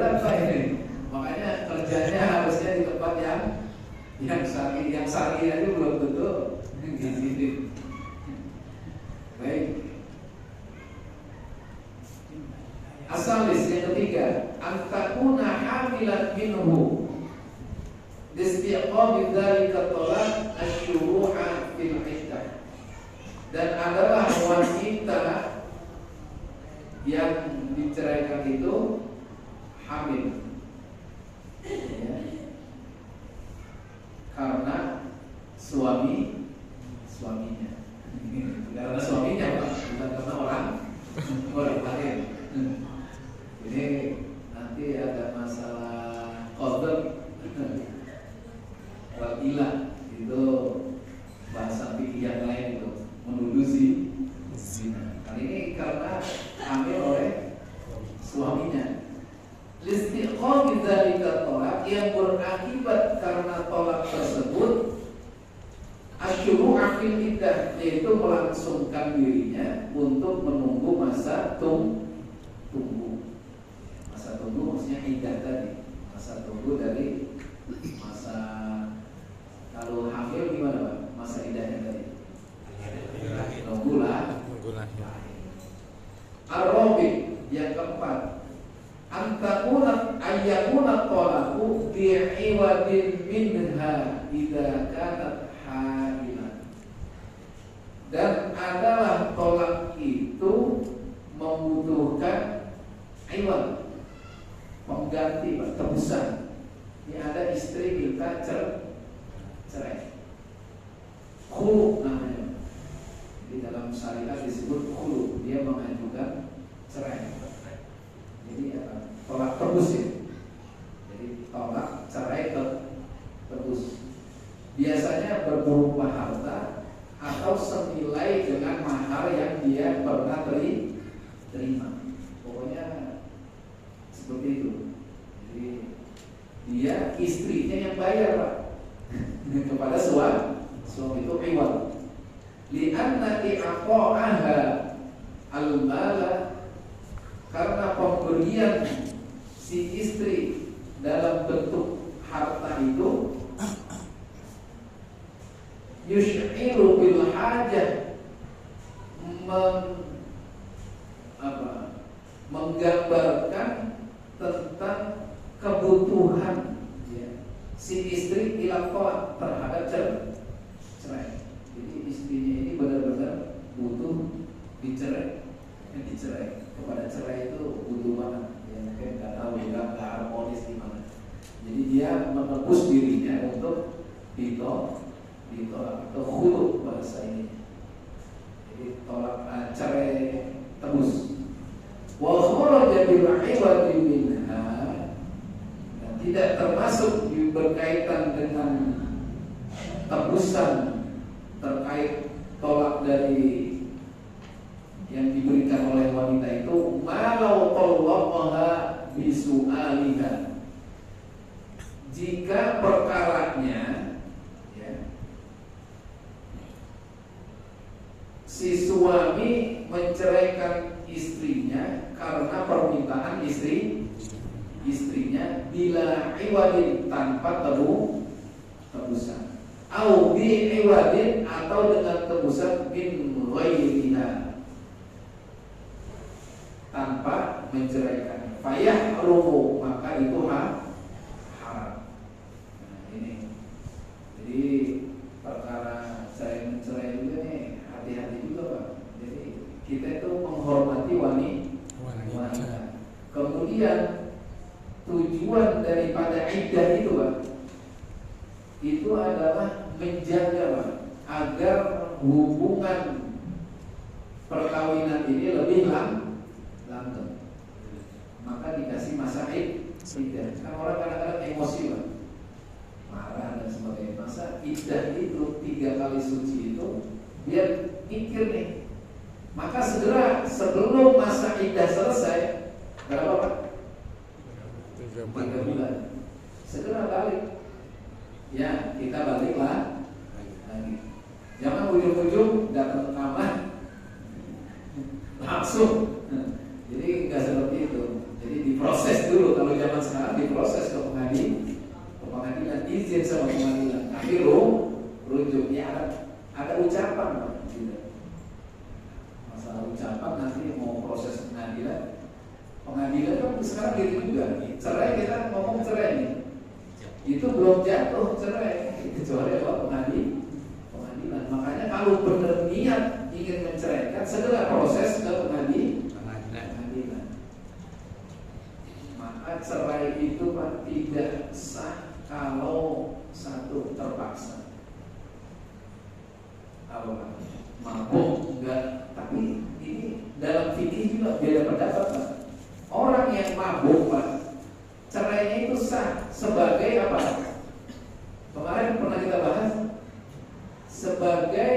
berapa ini? Makanya kerjanya harusnya di tempat yang syar'i aja belum tentu di. Baik. Asalis yang ketiga, antakuna hamilan minhu listiqam dzalika talaq asyuru'a fil iddah. Dan adalah wanita yang diceraikan itu hamil, ya, karena suaminya, karena suaminya Pak, bukan karena orang lain. Ini nanti ada masalah qadar wal ilah, itu bahasa fikih yang lain itu menuduh zina. Kali ini karena hamil oleh suaminya. Listiqam dzalika tolak, yang berakibat karena tolak tersebut asyuru'a fil iddah, yaitu melangsungkan dirinya untuk menunggu masa tunggu. Masa tunggu maksudnya iddah tadi. Masa tunggu dari masa, kalau hamil gimana Pak? Masa iddahnya tadi? Nunggulah. Ar-rabi yang keempat, antakuna ayyakuna talaqu bi'iwadin minha idza kanat hamilan. Dan adalah tolak itu membutuhkan iwad, pengganti, tebusan. Ini ada istri kita cerai, khulu namanya. Di dalam syariat disebut khulu, dia mengajukan cerai. Jadi tolak tebus ya. Jadi tolak cerai tebus. Biasanya berupa harta atau senilai dengan mahar yang dia pernah terima. Pokoknya seperti itu. Jadi dia istrinya yang bayar Pak kepada suami itu iwad. Li'anna i'aqa'aha al-mala, karena pemberian si istri dalam bentuk harta itu yush'iru bil hajah, menggambarkan tentang kebutuhan si istri ilaqah terhadap cerai. Jadi istrinya ini benar-benar butuh dicerai. Kepada cerai itu butuh banget. Ya mungkin nggak tahu, nggak harmonis gimana. Jadi dia menebus dirinya untuk ditolak atau khulu bahasa ini. Jadi tolak cerai tebus. Wa kharaja bil 'iwadi minha, dan tidak termasuk berkaitan dengan tebusan terkait tolak dari yang diberikan oleh wanita itu, malau talaqaha bisu'aliha, jika perkaranya ya, si suami menceraikan istrinya karena permintaan istrinya bila iwadin, tanpa tebusan, au bi iwadin, atau dengan tebusan min ghairiha, tanpa menceraikan, fayahrumu, maka itu haram. Nah, ini jadi perkara saya mencerai juga nih, hati-hati juga Pak. Jadi kita itu menghormati wanita. Kemudian tujuan daripada iddah itu Pak, itu adalah menjaga Pak, agar hubungan perkawinan ini lebih langgeng. Maka dikasih masa iddah. Kan orang kadang-kadang emosi Pak, marah dan sebagainya. Masa iddah itu 3 kali suci itu biar mikir nih. Maka segera sebelum masa iddah selesai, berapa Pak? 3 bulan. Segera balik. Ya, kita baliklah lagi. Jangan ujung-ujung datang ke kamar langsung. Jadi nggak seperti itu. Jadi diproses dulu. Kalau zaman izin sama pengadilan, tapi rujuknya ada ucapan, Pak. Gitu. Masalah ucapan nanti mau proses pengadilan kan sekarang gitu juga. Cerai kita ngomong cerai nih, itu belum jatuh cerai, kecuali apa pengadilan. Makanya kalau benar niat ingin menceraikan, segera proses ke pengadilan. Maka cerai itu Pak tidak sah kalau satu terpaksa. Apa? Mabuk enggak, tapi ini dalam fikih juga beda pendapat Pak. Orang yang mabuk Pak, cerainya itu sah sebagai apa? Kemarin pernah kita bahas sebagai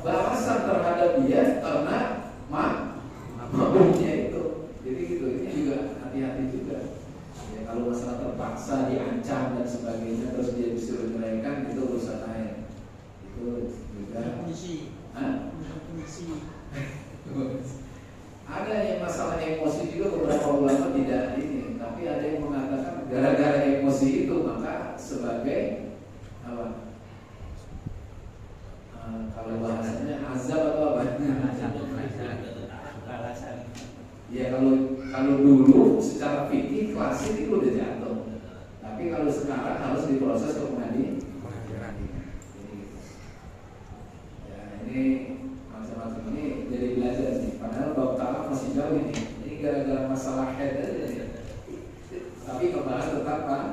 balasan terhadap dia karena mabuknya itu. Jadi gitu, ini juga hati-hati juga. Ya, kalau masalah terpaksa, diancam dan sebagainya, terus dia disuruh ceraikan, itu urusan lain. Itu juga. Ada yang masalah emosi juga, beberapa ulama tidak ini, tapi ada yang mengatakan gara-gara emosi itu maka sebagai apa? Kalau bahasanya azab atau apa? Ya kalau dulu secara fikih klasik itu udah jatuh, tapi kalau sekarang harus diproses ke pengadilan. Ya ini macam-macam ini jadi belajar sih. Padahal bab talak masih jauh ini. Ini gara-gara masalah head aja. Tapi kebahas tetap Pak.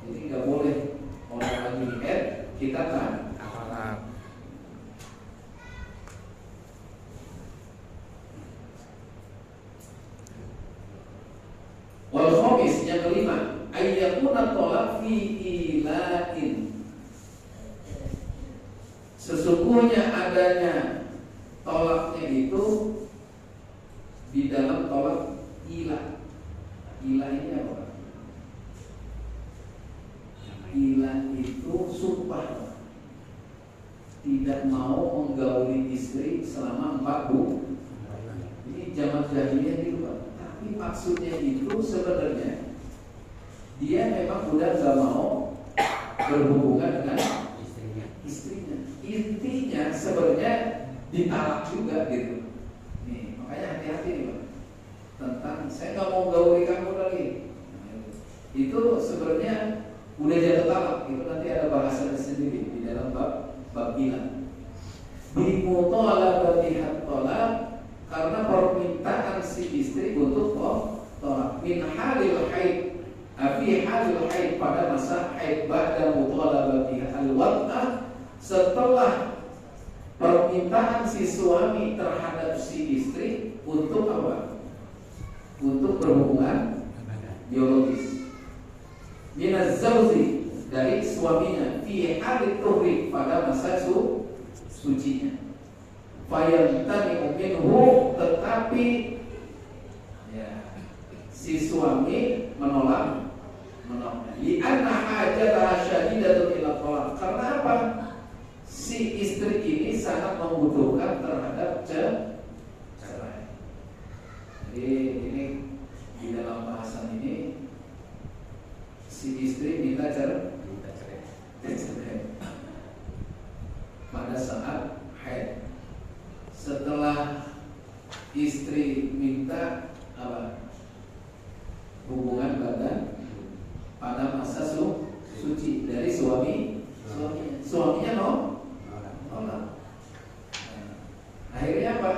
Ini nggak boleh orang lagi head kita kan. Wal khamis yang kelima, ayyakuna tolak fi ilain. Sesungguhnya adanya tolaknya itu di dalam tolak ilah. Ilah ini apa? Ilah itu sumpah tidak mau menggauli istri selama 4 bulan. Ini zaman jahiliyah gitu Pak. Tapi maksudnya itu sebenarnya dia memang udah gak mau berhubungan dengan istrinya. Intinya sebenarnya ditalak juga gitu. Nih, makanya hati-hati nih Pak. Tentang saya nggak mau gauli kamu lagi. Itu sebenarnya udah jatuh talak. Itu nanti ada bahasannya sendiri di dalam bab ilah. Bimutolabatihat tolak, karena permintaan si istri untuk tolak min halil haid, fi halil haid, pada masa haid, ba'da mutolabatihat al-wad'ah, setelah permintaan si suami terhadap si istri untuk apa? Untuk berhubungan biologis. Minaz zauji, dari suaminya, fi halit tuhri, pada masa sucinya. Fayantani minhu, tetapi ya, si suami menolak. Li'anna hajatah syadidatun ila tolak. Karena apa? Si istri ini sangat membutuhkan terhadap cerai. Jadi ini di dalam bahasan ini si istri minta cerai pada saat haid. Setelah istri minta apa? Hubungan badan pada masa suci dari suaminya nolak. Akhirnya apa?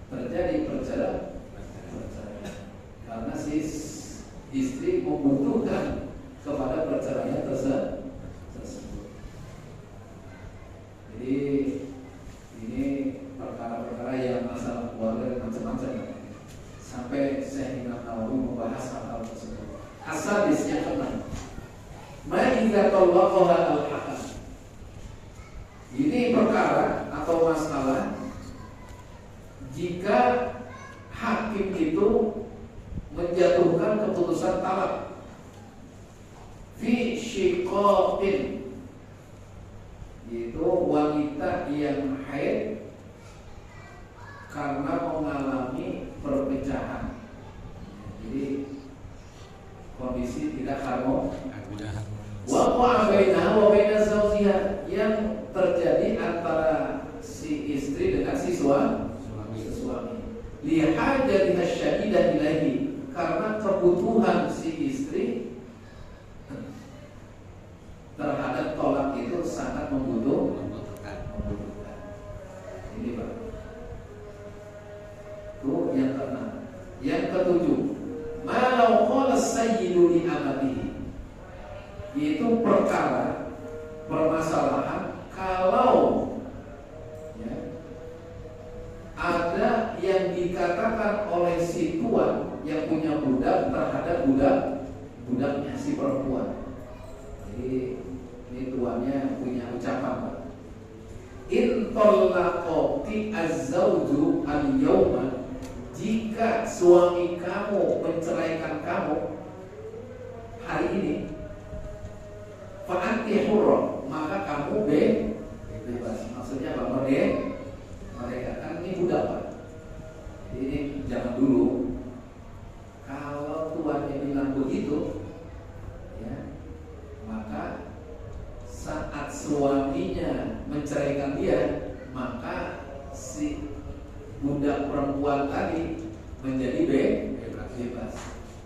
Terjadi perceraian karena si istri membutuhkan kepada perceraian tersebut. Jadi ini perkara-perkara yang masalah keluarga macam-macam. Sampai Syekh Imam Nawawi membahas hal tersebut. Asadis yang keenam, ma'idza tallaqaha al-hakam. Ini perkara atau masalah jika hakim itu menjatuhkan keputusan talak fi syiqaqin, yaitu wanita yang haid karena mengalami perpecahan. Jadi tidak harmonis. Waqa'a bainaha wa baina zawjiha, yang terjadi antara si istri dengan si suami. Lihajatiha syadidah ilaihi, karena kebutuhan si istri terhadap tolak itu sangat membutuhkan. Ini Pak. Itu yang keenam. Yang ketujuh, malau qala sayyidu li amatihi, yaitu perkara permasalahan kalau ya, ada yang dikatakan oleh si tuan yang punya budak terhadap budaknya si perempuan. Jadi ini tuannya punya ucapan, Pak. In talaqati az-zawju al-yawma, jika suami kamu menceraikan kamu hari ini, fa anti hurra, maka kamu bebas. Maksudnya apa? Mereka kan ini budak, Pak. Jadi ini zaman dulu kalau tuannya bilang begitu, ya, maka saat suaminya menceraikan dia, maka si budak perempuan tadi menjadi bebas.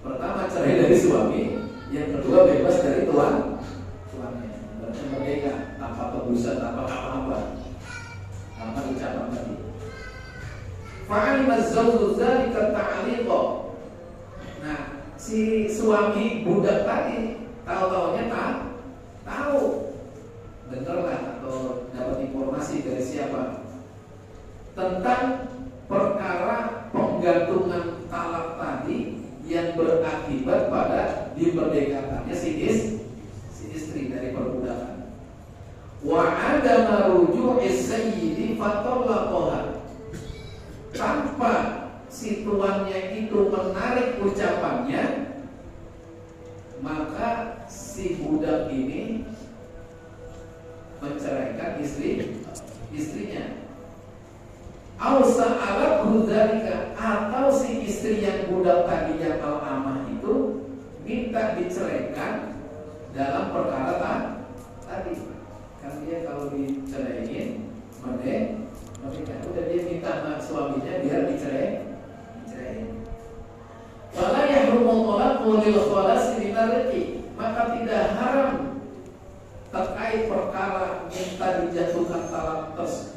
Pertama cerai dari suami, yang kedua bebas dari tuannya. Berarti merdeka, tanpa tebusan, tanpa apa-apa, tanpa ucapan tadi. Fa'alima zawju dzalika ta'liqa. Nah, si suami budak tadi tahu-taunya tahu, dengarlah atau dapat informasi dari siapa tentang perkara penggantungan talak tadi yang berakibat pada dimerdekakannya si istri dari perbudakan. Wa adama ruju'i sayyidi fatallaqaha, tanpa si tuannya itu menarik ucapannya, maka si budak ini menceraikan istrinya. Au sa'alathu dzalika, atau si istri yang budak tadi yang al-amah itu minta diceraikan dalam perkara tadi. Kan dia kalau diceraiin merdeka, udah dia minta sama suaminya biar dicerain. Wala yahrumu talaqu lil khalasi min ar-riqi, maka tidak haram terkait perkara minta dijatuhkan talak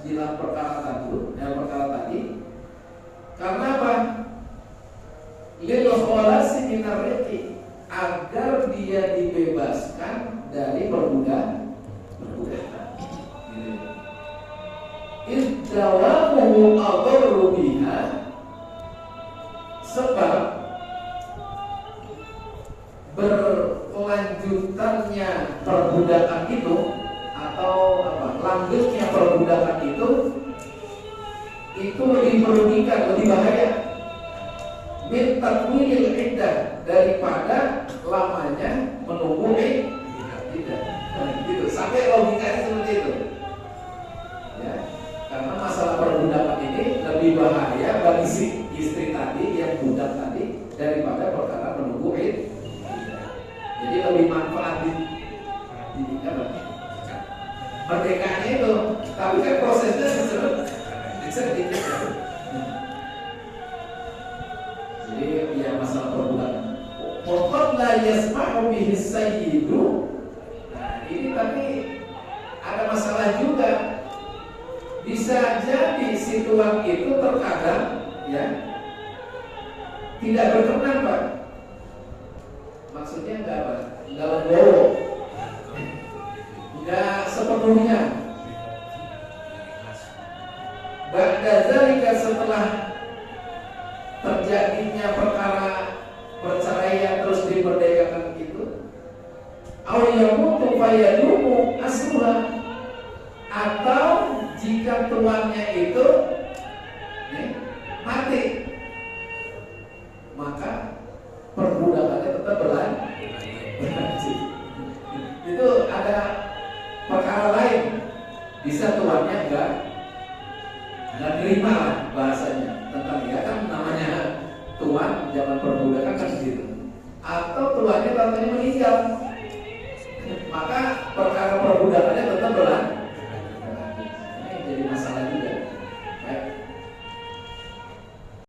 dalam perkara tadi, karena apa? Lil khalasi min ar-riqi, agar dia dibebaskan dari perbudakan. Iddawamuhu adarru biha, sebab berkelanjutannya perbudakan itu atau lanjutnya perbudakan itu lebih merugikan, lebih bahaya min takwilil iddah, daripada lamanya menunggu iddah. Gitu, sampai logikanya seperti itu. Ya, karena masalah perbudakan ini lebih bahaya bagi si istri tadi yang budak tadi daripada perkara menunggu iddah. Jadi lebih manfaat di merdekanya itu, tapi kan prosesnya sedikit. Jadi ya masalah perbudakan. Waqad la yasma'u bihi sayyidu. Nah, ini tapi ada masalah juga. Bisa jadi si tuan itu terkadang ya tidak berkenan, Pak. Maksudnya enggak apa? Enggak legowo, enggak sepenuhnya. Ba'da zalika, setelah terjadinya perkara perceraian terus dimerdekakan itu, aw yamutu fayadumu asluha, atau jika tuannya itu mati, maka perbudakannya tetap berlanjut. Itu ada perkara lain, bisa tuannya enggak terima lah bahasanya tentang dia, kan namanya tuan zaman perbudakan kan gitu. Atau tuannya meninggal Maka perkara